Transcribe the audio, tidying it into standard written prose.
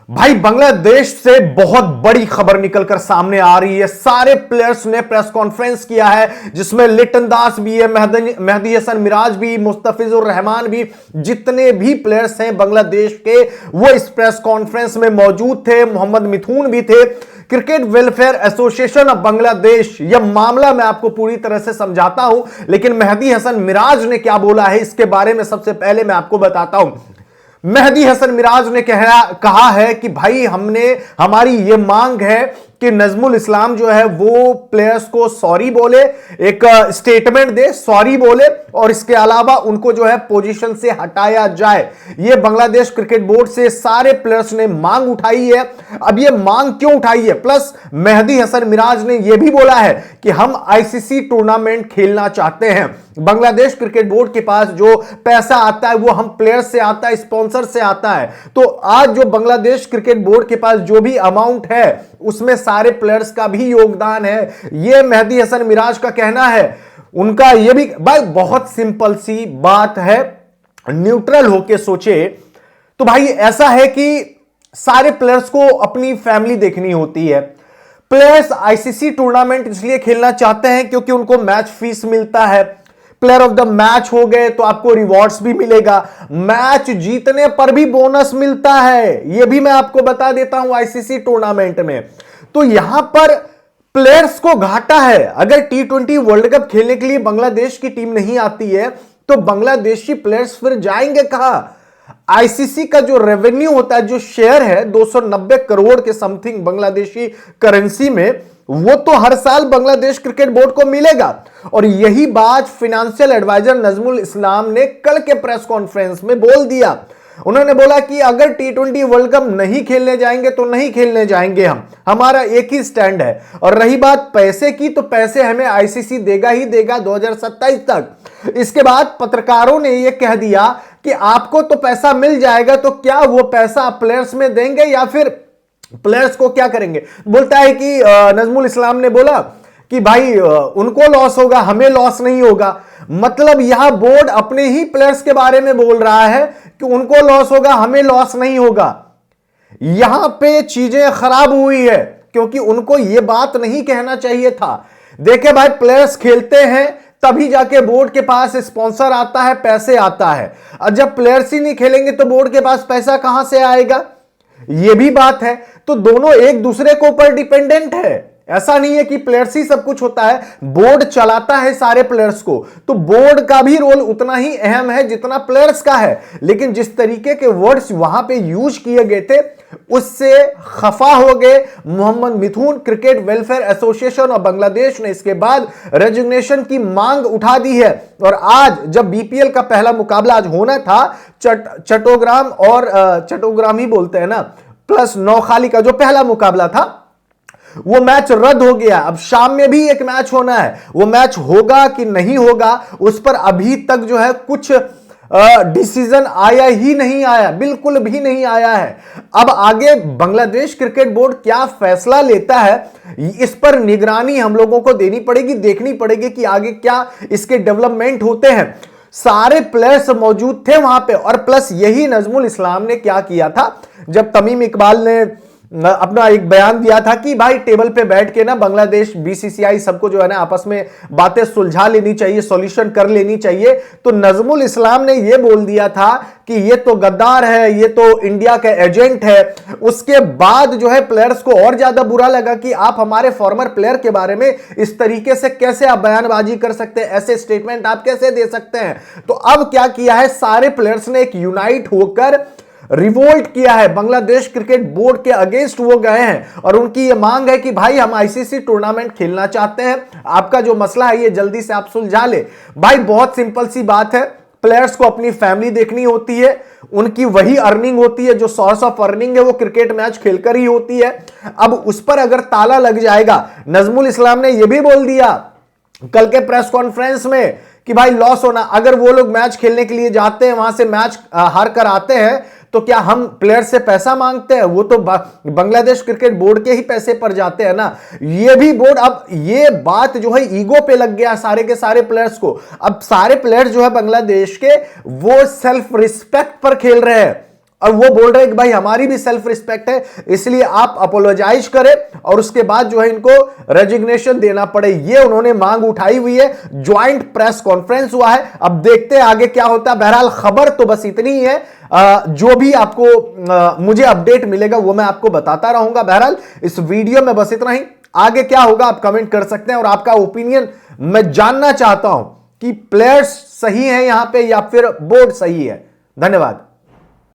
भाई बांग्लादेश से बहुत बड़ी खबर निकलकर सामने आ रही है। सारे प्लेयर्स ने प्रेस कॉन्फ्रेंस किया है, जिसमें लिटन दास भी है, मेहदी हसन मिराज भी, मुस्तफिजुर रहमान भी, जितने भी प्लेयर्स हैं बांग्लादेश के वो इस प्रेस कॉन्फ्रेंस में मौजूद थे। मोहम्मद मिथुन भी थे। Cricket welfare association of Bangladesh, यह मामला मैं आपको पूरी तरह से समझाता हूं, लेकिन मेहदी हसन मिराज ने क्या बोला है इसके बारे में सबसे पहले मैं आपको बताता हूं। मेहदी हसन मिराज ने कहा है कि भाई हमारी यह मांग है कि नजमुल इस्लाम जो है वो प्लेयर्स को सॉरी बोले, एक स्टेटमेंट दे, सॉरी बोले, और इसके अलावा उनको जो है पोजीशन से हटाया जाए। ये बांग्लादेश क्रिकेट बोर्ड से सारे प्लेयर्स ने मांग उठाई है। अब ये मांग क्यों उठाई है, प्लस मेहदी हसन मिराज ने यह भी बोला है कि हम आईसीसी टूर्नामेंट खेलना चाहते हैं। बांग्लादेश क्रिकेट बोर्ड के पास जो पैसा आता है वो हम प्लेयर्स से आता है, स्पॉन्सर से आता है। तो आज जो बांग्लादेश क्रिकेट बोर्ड के पास जो भी अमाउंट है उसमें सारे प्लेयर्स का भी योगदान है, यह मेहदी हसन मिराज का कहना है। उनका यह भी भाई बहुत सिंपल सी बात है, न्यूट्रल होके सोचे तो भाई ऐसा है कि सारे प्लेयर्स को अपनी फैमिली देखनी होती है। प्लेयर्स आईसीसी टूर्नामेंट इसलिए खेलना चाहते हैं क्योंकि उनको मैच फीस मिलता है। प्लेयर ऑफ द मैच हो गए तो आपको रिवॉर्ड्स भी मिलेगा, मैच जीतने पर भी बोनस मिलता है, यह भी मैं आपको बता देता हूं आईसीसी टूर्नामेंट में। तो यहां पर प्लेयर्स को घाटा है। अगर टी20 वर्ल्ड कप खेलने के लिए बांग्लादेश की टीम नहीं आती है तो बांग्लादेशी प्लेयर्स फिर जाएंगे कहां। आईसीसी का जो रेवेन्यू होता है, जो शेयर है 290 करोड़ के समथिंग बांग्लादेशी करेंसी में, वो तो हर साल बांग्लादेश क्रिकेट बोर्ड को मिलेगा। और यही बात फाइनेंशियल एडवाइजर नजमुल इस्लाम ने कल के प्रेस कॉन्फ्रेंस में बोल दिया। उन्होंने बोला कि अगर टी20 वर्ल्ड कप नहीं खेलने जाएंगे तो नहीं खेलने जाएंगे, हमारा एक ही स्टैंड है। और रही बात पैसे की, तो पैसे हमें आईसीसी देगा ही देगा 2027 तक। इसके बाद पत्रकारों ने यह कह दिया कि आपको तो पैसा मिल जाएगा, तो क्या वो पैसा प्लेयर्स में देंगे या फिर प्लेयर्स को क्या करेंगे। बोलता है कि नजमुल इस्लाम ने बोला कि भाई उनको लॉस होगा, हमें लॉस नहीं होगा। मतलब यह बोर्ड अपने ही प्लेयर्स के बारे में बोल रहा है कि उनको लॉस होगा, हमें लॉस नहीं होगा। यहां पे चीजें खराब हुई है क्योंकि उनको यह बात नहीं कहना चाहिए था। देखे भाई, प्लेयर्स खेलते हैं तभी जाके बोर्ड के पास स्पॉन्सर आता है, पैसे आता है। और जब प्लेयर्स ही नहीं खेलेंगे तो बोर्ड के पास पैसा कहां से आएगा, यह भी बात है। तो दोनों एक दूसरे के ऊपर डिपेंडेंट है। ऐसा नहीं है कि प्लेयर्स ही सब कुछ होता है, बोर्ड चलाता है सारे प्लेयर्स को। तो बोर्ड का भी रोल उतना ही अहम है जितना प्लेयर्स का है। लेकिन जिस तरीके के वर्ड्स वहां पे यूज किए गए थे उससे खफा हो गए Mohammad Mithun. Cricket welfare association of Bangladesh ने इसके बाद रेजिग्नेशन की मांग उठा दी है। और आज जब बीपीएल का पहला मुकाबला आज होना था, चट्टोग्राम और चट्टोग्राम ही बोलते हैं ना, प्लस नौखाली का जो पहला मुकाबला था वो मैच रद्द हो गया। अब शाम में भी एक मैच होना है, वो मैच होगा कि नहीं होगा उस पर अभी तक जो है कुछ डिसीजन आया ही नहीं, आया बिल्कुल भी नहीं आया है। अब आगे बांग्लादेश क्रिकेट बोर्ड क्या फैसला लेता है इस पर निगरानी हम लोगों को देनी पड़ेगी, देखनी पड़ेगी कि आगे क्या इसके डेवलपमेंट होते हैं। सारे प्लेयर्स मौजूद थे वहां पे। और प्लस यही नजमुल इस्लाम ने क्या किया था, जब तमीम इकबाल ने अपना एक बयान दिया था कि भाई टेबल पे बैठ के ना बांग्लादेश बीसीसीआई सबको जो है ना आपस में बातें सुलझा लेनी चाहिए, सॉल्यूशन कर लेनी चाहिए। तो नजमुल इस्लाम ने यह बोल दिया था कि ये तो गद्दार है, ये तो इंडिया का एजेंट है। उसके बाद जो है प्लेयर्स को और ज्यादा बुरा लगा कि आप हमारे फॉर्मर प्लेयर के बारे में इस तरीके से कैसे आप बयानबाजी कर सकते हैं, ऐसे स्टेटमेंट आप कैसे दे सकते हैं। तो अब क्या किया है, सारे प्लेयर्स ने एक यूनाइट होकर रिवोल्ट किया है, बांग्लादेश क्रिकेट बोर्ड के अगेंस्ट वो गए हैं। और उनकी ये मांग है कि भाई हम आईसीसी टूर्नामेंट खेलना चाहते हैं, आपका जो मसला है ये जल्दी से आप सुलझा ले। भाई बहुत सिंपल सी बात है, प्लेयर्स को अपनी फैमिली देखनी होती है, उनकी वही अर्निंग होती है, जो सोर्स ऑफ अर्निंग है वो क्रिकेट मैच खेलकर ही होती है। अब उस पर अगर ताला लग जाएगा, नजमुल इस्लाम ने यह भी बोल दिया कल के प्रेस कॉन्फ्रेंस में कि भाई लॉस होना, अगर वो लोग मैच खेलने के लिए जाते हैं, वहां से मैच हार कर आते हैं, तो क्या हम प्लेयर से पैसा मांगते हैं? वो तो बांग्लादेश क्रिकेट बोर्ड के ही पैसे पर जाते हैं ना। ये भी बोर्ड, अब ये बात जो है ईगो पे लग गया सारे के सारे प्लेयर्स को। अब सारे प्लेयर्स जो है बांग्लादेश के वो सेल्फ रिस्पेक्ट पर खेल रहे हैं। और वो बोल रहे हैं कि भाई हमारी भी सेल्फ रिस्पेक्ट है, इसलिए आप अपोलोजाइज करें और उसके बाद जो है इनको रेजिग्नेशन देना पड़े। ये उन्होंने मांग उठाई हुई है। ज्वाइंट प्रेस कॉन्फ्रेंस हुआ है, अब देखते हैं आगे क्या होता है। बहरहाल खबर तो बस इतनी ही है। जो भी आपको मुझे अपडेट मिलेगा वो मैं आपको बताता रहूंगा। बहरहाल इस वीडियो में बस इतना ही। आगे क्या होगा आप कमेंट कर सकते हैं और आपका ओपिनियन मैं जानना चाहता हूं कि प्लेयर्स सही है यहां पे या फिर बोर्ड सही है। धन्यवाद।